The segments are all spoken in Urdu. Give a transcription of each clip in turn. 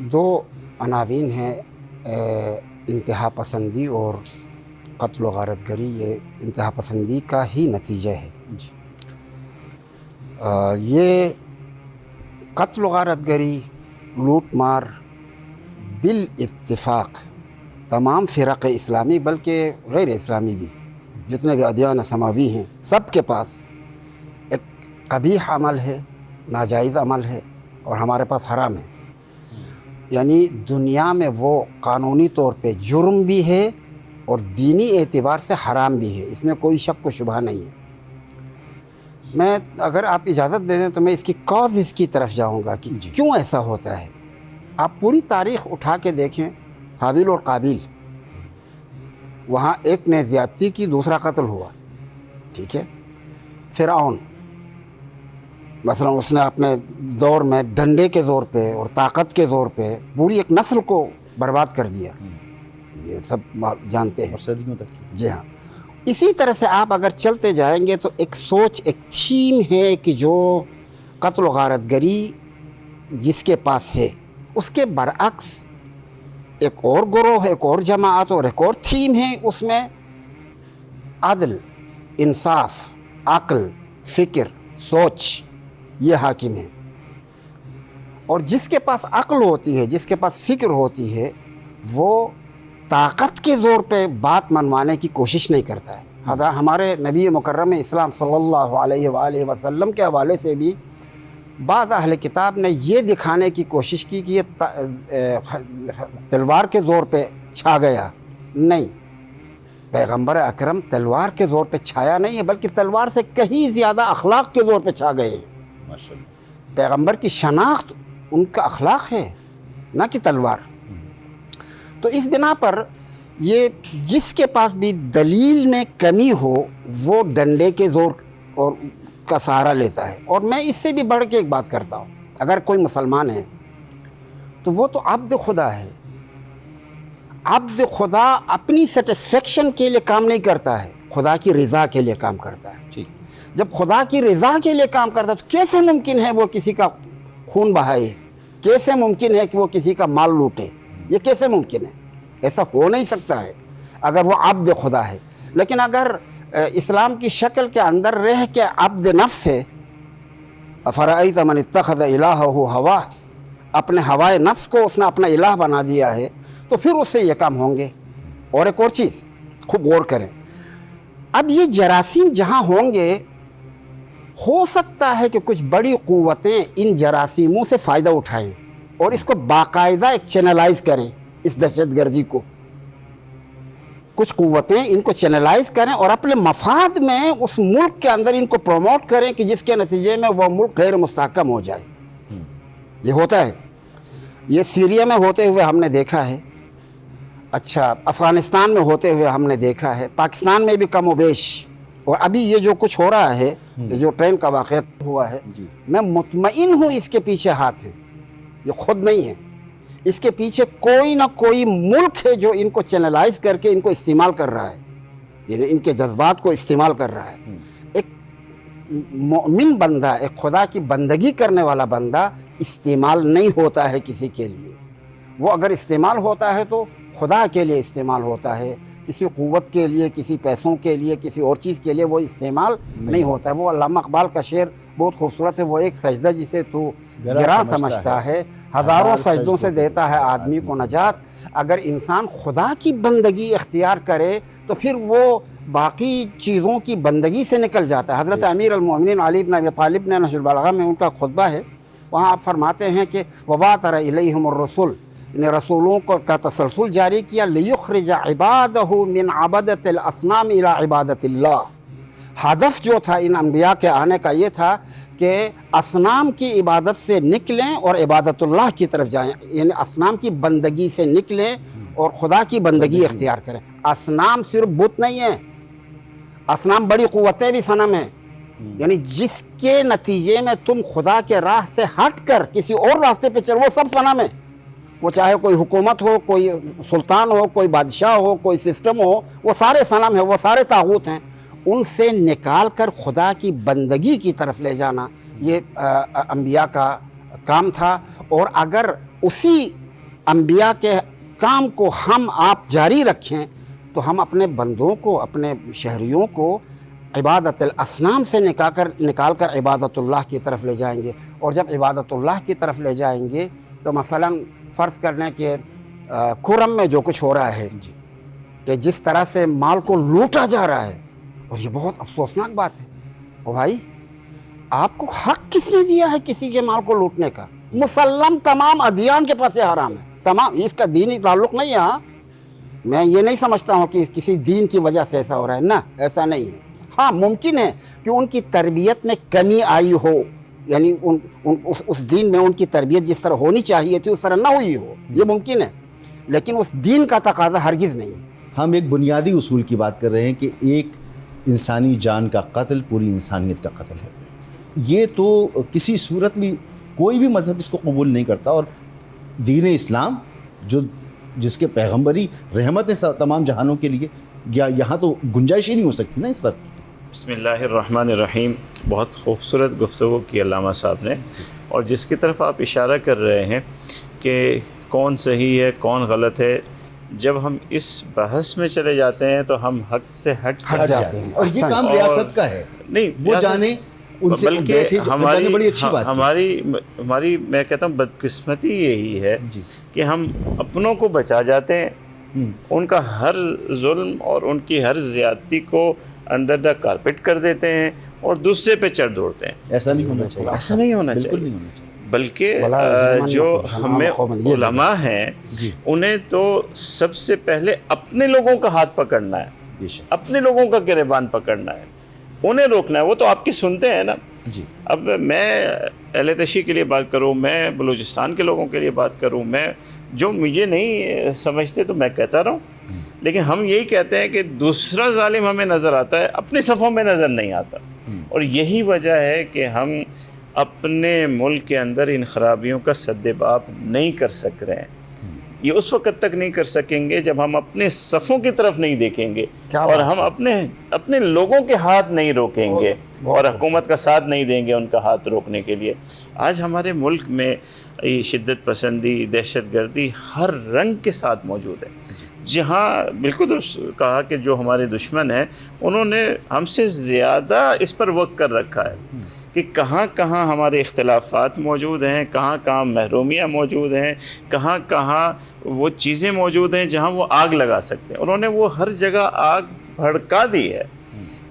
دو عناوین ہیں، انتہا پسندی اور قتل و غارت گری. یہ انتہا پسندی کا ہی نتیجہ ہے. جی. یہ قتل و غارت گری، لوٹ مار بالاتفاق تمام فرق اسلامی بلکہ غیر اسلامی بھی جتنے بھی ادیان سماوی ہیں سب کے پاس ایک قبیح عمل ہے، ناجائز عمل ہے، اور ہمارے پاس حرام ہے. یعنی دنیا میں وہ قانونی طور پہ جرم بھی ہے اور دینی اعتبار سے حرام بھی ہے، اس میں کوئی شک و شبہ نہیں ہے. میں اگر آپ اجازت دے دیں تو میں اس کی کازز کی طرف جاؤں گا کہ کیوں ایسا ہوتا ہے. آپ پوری تاریخ اٹھا کے دیکھیں، حابیل اور قابیل، وہاں ایک نے زیادتی کی، دوسرا قتل ہوا. ٹھیک ہے. فرعون مثلا اس نے اپنے دور میں ڈنڈے کے زور پہ اور طاقت کے زور پہ پوری ایک نسل کو برباد کر دیا. یہ سب جانتے ہیں، اور صدیوں تک کی. جی ہاں. اسی طرح سے آپ اگر چلتے جائیں گے تو ایک سوچ، ایک تھیم ہے کہ جو قتل و غارت گری جس کے پاس ہے اس کے برعکس ایک اور گروہ، ایک اور جماعت اور ایک اور تھیم ہے، اس میں عدل، انصاف، عقل، فکر، سوچ یہ حاکم ہے. اور جس کے پاس عقل ہوتی ہے، جس کے پاس فکر ہوتی ہے، وہ طاقت کے زور پہ بات منوانے کی کوشش نہیں کرتا ہے. ہمارے نبی مکرم اسلام صلی اللہ علیہ وآلہ وسلم کے حوالے سے بھی بعض اہل کتاب نے یہ دکھانے کی کوشش کی کہ یہ تلوار کے زور پہ چھا گیا. نہیں، پیغمبر اکرم تلوار کے زور پہ چھایا نہیں ہے، بلکہ تلوار سے کہیں زیادہ اخلاق کے زور پہ چھا گئے ہیں. ماشاءاللہ. پیغمبر کی شناخت ان کا اخلاق ہے، نہ کہ تلوار. تو اس بنا پر یہ جس کے پاس بھی دلیل میں کمی ہو وہ ڈنڈے کے زور اور کا سہارا لیتا ہے. اور میں اس سے بھی بڑھ کے ایک بات کرتا ہوں، اگر کوئی مسلمان ہے تو وہ تو عبد خدا ہے. عبد خدا اپنی سیٹسفیکشن کے لیے کام نہیں کرتا ہے، خدا کی رضا کے لیے کام کرتا ہے. ٹھیک. جب خدا کی رضا کے لیے کام کرتا ہے تو کیسے ممکن ہے وہ کسی کا خون بہائے؟ کیسے ممکن ہے کہ وہ کسی کا مال لوٹے؟ یہ کیسے ممکن ہے؟ ایسا ہو نہیں سکتا ہے اگر وہ عبد خدا ہے. لیکن اگر اسلام کی شکل کے اندر رہ کے عبد نفس ہے، افرأیت من اتخذ الہہ ہوا، اپنے ہوائے نفس کو اس نے اپنا الہ بنا دیا ہے، تو پھر اس سے یہ کام ہوں گے. اور ایک اور چیز خوب غور کریں، اب یہ جراثیم جہاں ہوں گے، ہو سکتا ہے کہ کچھ بڑی قوتیں ان جراثیموں سے فائدہ اٹھائیں اور اس کو باقاعدہ ایک چینلائز کریں، اس دہشت گردی کو. کچھ قوتیں ان کو چینلائز کریں اور اپنے مفاد میں اس ملک کے اندر ان کو پروموٹ کریں کہ جس کے نتیجے میں وہ ملک غیر مستحکم ہو جائے. یہ ہوتا ہے. یہ سیریا میں ہوتے ہوئے ہم نے دیکھا ہے، اچھا افغانستان میں ہوتے ہوئے ہم نے دیکھا ہے، پاکستان میں بھی کم و بیش. اور ابھی یہ جو کچھ ہو رہا ہے، جو ٹرین کا واقعہ ہوا ہے، میں مطمئن ہوں اس کے پیچھے ہاتھ ہے، یہ خود نہیں ہے. اس کے پیچھے کوئی نہ کوئی ملک ہے جو ان کو چینلائز کر کے ان کو استعمال کر رہا ہے، یعنی ان کے جذبات کو استعمال کر رہا ہے. ایک مومن بندہ، ایک خدا کی بندگی کرنے والا بندہ استعمال نہیں ہوتا ہے کسی کے لیے. وہ اگر استعمال ہوتا ہے تو خدا کے لیے استعمال ہوتا ہے، کسی قوت کے لیے، کسی پیسوں کے لیے، کسی اور چیز کے لیے وہ استعمال نہیں ہوتا ہے. وہ علامہ اقبال کا شعر بہت خوبصورت ہے، وہ ایک سجدہ جسے تو گراں سمجھتا ہے، ہزاروں سجدوں سے دیتا ہے آدمی کو نجات. اگر انسان خدا کی بندگی اختیار کرے تو پھر وہ باقی چیزوں کی بندگی سے نکل جاتا ہے. حضرت امیر المومنین علی بن ابی طالب نے نہج البلاغہ میں ان کا خطبہ ہے، وہاں آپ فرماتے ہیں کہ وَوَاتَرَ إِلَيْهِمُ الرُّسُلُ، نے رسولوں کا تسلسل جاری کیا، لِيُخْرِجَ عِبَادَهُ مِنْ عَبَدَةِ الْأَصْنَامِ إِلَىٰ عِبَادَةِ اللَّهِ. ہدف جو تھا ان انبیاء کے آنے کا یہ تھا کہ اصنام کی عبادت سے نکلیں اور عبادت اللہ کی طرف جائیں، یعنی اصنام کی بندگی سے نکلیں اور خدا کی بندگی اختیار کریں. اصنام صرف بت نہیں ہیں، اصنام بڑی قوتیں بھی صنم ہیں. یعنی جس کے نتیجے میں تم خدا کے راہ سے ہٹ کر کسی اور راستے پہ چل، وہ سب صنم ہیں. وہ چاہے کوئی حکومت ہو، کوئی سلطان ہو، کوئی بادشاہ ہو، کوئی سسٹم ہو، وہ سارے صنم ہیں، وہ سارے طاغوت ہیں. ان سے نکال کر خدا کی بندگی کی طرف لے جانا یہ انبیاء کا کام تھا. اور اگر اسی انبیاء کے کام کو ہم آپ جاری رکھیں تو ہم اپنے بندوں کو، اپنے شہریوں کو عبادت الاصنام سے نکال کر عبادت اللہ کی طرف لے جائیں گے. اور جب عبادت اللہ کی طرف لے جائیں گے تو مثلا فرض کر لیں کہ کھرم میں جو کچھ ہو رہا ہے کہ جس طرح سے مال کو لوٹا جا رہا ہے، اور یہ بہت افسوسناک بات ہے. اور بھائی آپ کو حق کس نے دیا ہے کسی کے مال کو لوٹنے کا؟ مسلم تمام ادیان کے پاس یہ حرام ہے، تمام، اس کا دینی تعلق نہیں ہے. ہاں میں یہ نہیں سمجھتا ہوں کہ کسی دین کی وجہ سے ایسا ہو رہا ہے، نہ ایسا نہیں ہے. ہاں ممکن ہے کہ ان کی تربیت میں کمی آئی ہو، یعنی اس دین میں ان کی تربیت جس طرح ہونی چاہیے تھی اس طرح نہ ہوئی ہو، یہ ممکن ہے، لیکن اس دین کا تقاضا ہرگز نہیں ہے. ہم ایک بنیادی اصول کی بات کر رہے ہیں کہ ایک انسانی جان کا قتل پوری انسانیت کا قتل ہے. یہ تو کسی صورت میں کوئی بھی مذہب اس کو قبول نہیں کرتا، اور دین اسلام جس کے پیغمبری رحمت ہے تمام جہانوں کے لیے، یہاں تو گنجائش ہی نہیں ہو سکتی نا اس پر. بسم اللہ الرحمن الرحیم. بہت خوبصورت گفتگو کی علامہ صاحب نے، اور جس کی طرف آپ اشارہ کر رہے ہیں کہ کون صحیح ہے کون غلط ہے، جب ہم اس بحث میں چلے جاتے ہیں تو ہم حق سے ہٹ جاتے ہیں. اور یہ کام ریاست کا ہے، نہیں وہ جانے ان سے بلکہ بیٹھے ہماری بڑی اچھی بات ہے. ہماری میں کہتا ہوں بدقسمتی یہی ہے کہ ہم اپنوں کو بچا جاتے ہیں، ان کا ہر ظلم اور ان کی ہر زیادتی کو انڈر دا کارپیٹ کر دیتے ہیں اور دوسرے پہ چڑھ دوڑتے ہیں. ایسا نہیں ہونا چاہیے، ایسا نہیں ہونا بالکل چاہیے. نہیں ہونا چاہیے. بلکہ جو ہمیں علماء ہیں انہیں تو سب سے پہلے اپنے لوگوں کا ہاتھ پکڑنا ہے، بے شک. اپنے لوگوں کا گریبان پکڑنا ہے، انہیں روکنا ہے. وہ تو آپ کی سنتے ہیں نا. جی. اب میں اہل تشیع کے لیے بات کروں، میں بلوچستان کے لوگوں کے لیے بات کروں، میں جو مجھے نہیں سمجھتے تو میں کہتا رہوں، لیکن ہم یہی کہتے ہیں کہ دوسرا ظالم ہمیں نظر آتا ہے، اپنے صفوں میں نظر نہیں آتا. اور یہی وجہ ہے کہ ہم اپنے ملک کے اندر ان خرابیوں کا سد باب نہیں کر سک رہے ہیں. یہ اس وقت تک نہیں کر سکیں گے جب ہم اپنے صفوں کی طرف نہیں دیکھیں گے اور ہم اپنے لوگوں کے ہاتھ نہیں روکیں گے اور حکومت کا ساتھ نہیں دیں گے ان کا ہاتھ روکنے کے لیے. آج ہمارے ملک میں شدت پسندی، دہشت گردی ہر رنگ کے ساتھ موجود ہے. جہاں بالکل درست کہا کہ جو ہمارے دشمن ہیں انہوں نے ہم سے زیادہ اس پر وقت کر رکھا ہے کہ کہاں کہاں ہمارے اختلافات موجود ہیں، کہاں کہاں محرومیاں موجود ہیں، کہاں کہاں وہ چیزیں موجود ہیں جہاں وہ آگ لگا سکتے ہیں. انہوں نے وہ ہر جگہ آگ بھڑکا دی ہے.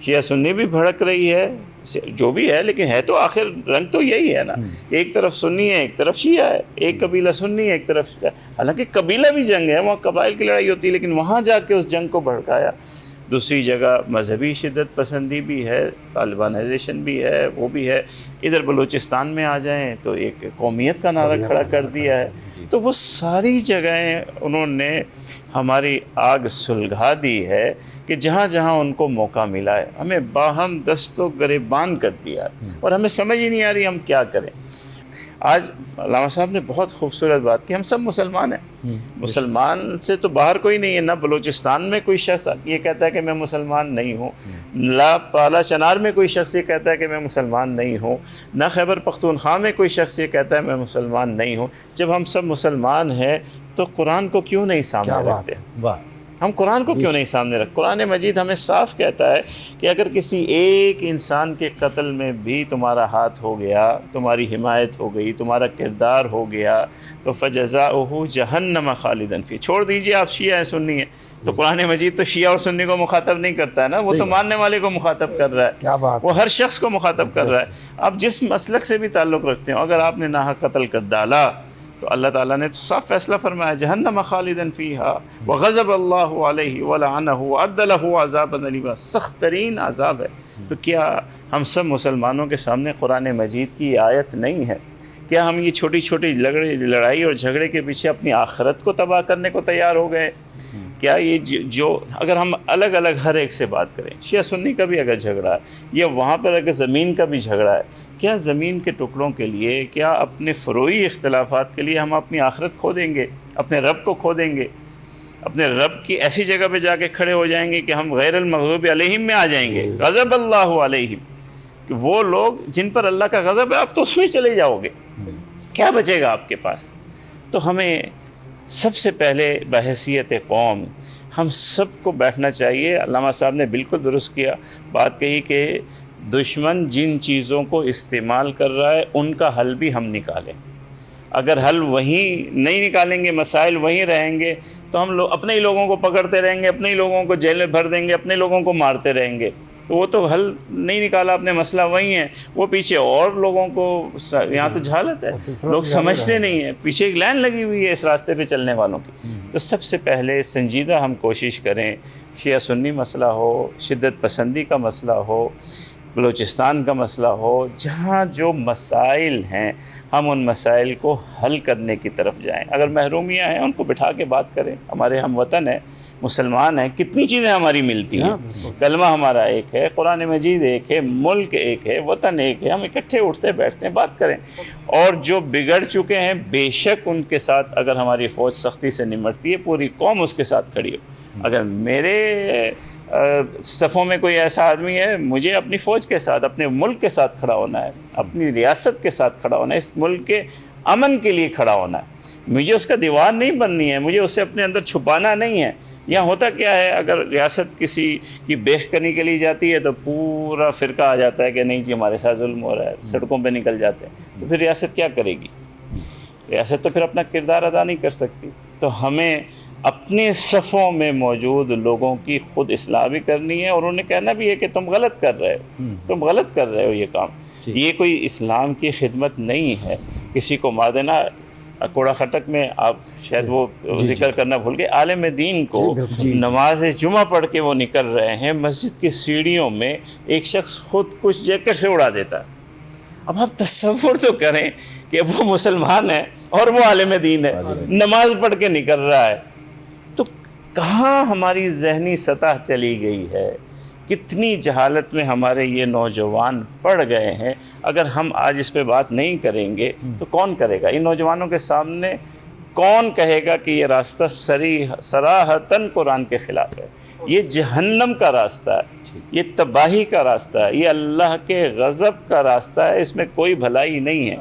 شیعہ سنی بھی بھڑک رہی ہے، جو بھی ہے، لیکن ہے تو آخر رنگ تو یہی ہے نا. ایک طرف سنی ہے، ایک طرف شیعہ ہے، ایک قبیلہ سنی ہے، ایک طرف شیعہ. حالانکہ قبیلہ بھی جنگ ہے، وہاں قبائل کی لڑائی ہوتی ہے، لیکن وہاں جا کے اس جنگ کو بھڑکایا. دوسری جگہ مذہبی شدت پسندی بھی ہے، طالبانائزیشن بھی ہے، وہ بھی ہے. ادھر بلوچستان میں آ جائیں تو ایک قومیت کا نعرہ کھڑا کر دیا ہے. تو وہ ساری جگہیں انہوں نے ہماری آگ سلگھا دی ہے کہ جہاں جہاں ان کو موقع ملا ہے ہمیں باہم دست و گریبان کر دیا ہے، اور ہمیں سمجھ ہی نہیں آ رہی ہم کیا کریں. آج علامہ صاحب نے بہت خوبصورت بات کی. ہم سب مسلمان ہیں، مسلمان سے تو باہر کوئی نہیں ہے. نہ بلوچستان میں کوئی شخص یہ کہتا ہے کہ میں مسلمان نہیں ہوں، نہ پالا چنار میں کوئی شخص یہ کہتا ہے کہ میں مسلمان نہیں ہوں، نہ خیبر پختونخوا میں کوئی شخص یہ کہتا ہے میں مسلمان نہیں ہوں. جب ہم سب مسلمان ہیں تو قرآن کو کیوں نہیں سامنے رکھتے؟ واہ. ہم قرآن کو کیوں نہیں سامنے رکھ؟ قرآن مجید ہمیں صاف کہتا ہے کہ اگر کسی ایک انسان کے قتل میں بھی تمہارا ہاتھ ہو گیا، تمہاری حمایت ہو گئی، تمہارا کردار ہو گیا، تو فجزاؤہ جہنم خالدن فیہا. چھوڑ دیجئے آپ شیعہ ہیں سنی ہیں، تو قرآن مجید تو شیعہ اور سنی کو مخاطب نہیں کرتا ہے نا، وہ تو ماننے والے کو مخاطب کر رہا ہے، وہ ہر شخص کو مخاطب کر رہا ہے. آپ جس مسلک سے بھی تعلق رکھتے ہیں، اگر آپ نے ناحق قتل کر ڈالا تو اللہ تعالیٰ نے تو صاف فیصلہ فرمایا جہنم خالدن فیہا وغضب اللہ علیہ ولعنہ وعد لہ عذابا علیما. سخت ترین عذاب ہے. تو کیا ہم سب مسلمانوں کے سامنے قرآن مجید کی آیت نہیں ہے؟ کیا ہم یہ چھوٹی چھوٹی لڑائی اور جھگڑے کے پیچھے اپنی آخرت کو تباہ کرنے کو تیار ہو گئے؟ کیا یہ جو اگر ہم الگ الگ ہر ایک سے بات کریں، شیعہ سنی کا بھی اگر جھگڑا ہے یا وہاں پر اگر زمین کا بھی جھگڑا ہے، کیا زمین کے ٹکڑوں کے لیے، کیا اپنے فروعی اختلافات کے لیے ہم اپنی آخرت کھو دیں گے، اپنے رب کو کھو دیں گے، اپنے رب کی ایسی جگہ پہ جا کے کھڑے ہو جائیں گے کہ ہم غیر المغضوب علیہم میں آ جائیں گے، غضب اللہ علیہم، کہ وہ لوگ جن پر اللہ کا غضب ہے آپ تو اس میں چلے جاؤ گے، کیا بچے گا آپ کے پاس؟ تو ہمیں سب سے پہلے بحیثیت قوم ہم سب کو بیٹھنا چاہیے. علامہ صاحب نے بالکل درست کیا بات کہی کہ دشمن جن چیزوں کو استعمال کر رہا ہے ان کا حل بھی ہم نکالیں. اگر حل وہیں نہیں نکالیں گے، مسائل وہیں رہیں گے، تو ہم لوگ اپنے ہی لوگوں کو پکڑتے رہیں گے، اپنے ہی لوگوں کو جیل میں بھر دیں گے، اپنے لوگوں کو مارتے رہیں گے. تو وہ تو حل نہیں نکالا اپنے، مسئلہ وہی ہے. وہ پیچھے اور لوگوں کو، یہاں تو جہالت ہے، لوگ سمجھتے نہیں ہیں، پیچھے ایک لائن لگی ہوئی ہے اس راستے پہ چلنے والوں کی. تو سب سے پہلے سنجیدہ ہم کوشش کریں، شیعہ سنی مسئلہ ہو، شدت پسندی کا مسئلہ ہو، بلوچستان کا مسئلہ ہو، جہاں جو مسائل ہیں ہم ان مسائل کو حل کرنے کی طرف جائیں. اگر محرومیاں ہیں ان کو بٹھا کے بات کریں. ہمارے ہم وطن ہیں، مسلمان ہیں، کتنی چیزیں ہماری ملتی ہیں. کلمہ ہمارا ایک ہے، قرآن مجید ایک ہے، ملک ایک ہے، وطن ایک ہے. ہم اکٹھے اٹھتے بیٹھتے ہیں، بات کریں. اور جو بگڑ چکے ہیں بے شک ان کے ساتھ اگر ہماری فوج سختی سے نمٹتی ہے، پوری قوم اس کے ساتھ کھڑی ہو. اگر میرے صفوں میں کوئی ایسا آدمی ہے، مجھے اپنی فوج کے ساتھ، اپنے ملک کے ساتھ کھڑا ہونا ہے، اپنی ریاست کے ساتھ کھڑا ہونا ہے، اس ملک کے امن کے لیے کھڑا ہونا ہے. مجھے اس کا دیوار نہیں بننی ہے، مجھے اسے اپنے اندر چھپانا نہیں ہے. یہاں ہوتا کیا ہے، اگر ریاست کسی کی بیخ کرنے کے لیے جاتی ہے تو پورا فرقہ آ جاتا ہے کہ نہیں جی ہمارے ساتھ ظلم ہو رہا ہے، سڑکوں پہ نکل جاتے ہیں. تو پھر ریاست کیا کرے گی؟ ریاست تو پھر اپنا کردار ادا نہیں کر سکتی. تو ہمیں اپنے صفوں میں موجود لوگوں کی خود اصلاح بھی کرنی ہے، اور انہیں کہنا بھی ہے کہ تم غلط کر رہے ہو، تم غلط کر رہے ہو یہ کام. یہ کوئی اسلام کی خدمت نہیں ہے. کسی کو مار دینا، کوڑا خٹک میں آپ شاید وہ ذکر کرنا بھول گئے، عالم دین کو نماز جمعہ پڑھ کے وہ نکل رہے ہیں، مسجد کی سیڑھیوں میں ایک شخص خود کچھ جیکٹ سے اڑا دیتا. اب آپ تصور تو کریں کہ وہ مسلمان ہے اور وہ عالم دین ہے، نماز پڑھ کے نکل رہا ہے. تو کہاں ہماری ذہنی سطح چلی گئی ہے، کتنی جہالت میں ہمارے یہ نوجوان پڑ گئے ہیں. اگر ہم آج اس پہ بات نہیں کریں گے تو کون کرے گا؟ ان نوجوانوں کے سامنے کون کہے گا کہ یہ راستہ صراحتاً قرآن کے خلاف ہے، یہ جہنم کا راستہ ہے، یہ تباہی کا راستہ ہے، یہ اللہ کے غضب کا راستہ ہے، اس میں کوئی بھلائی نہیں ہے.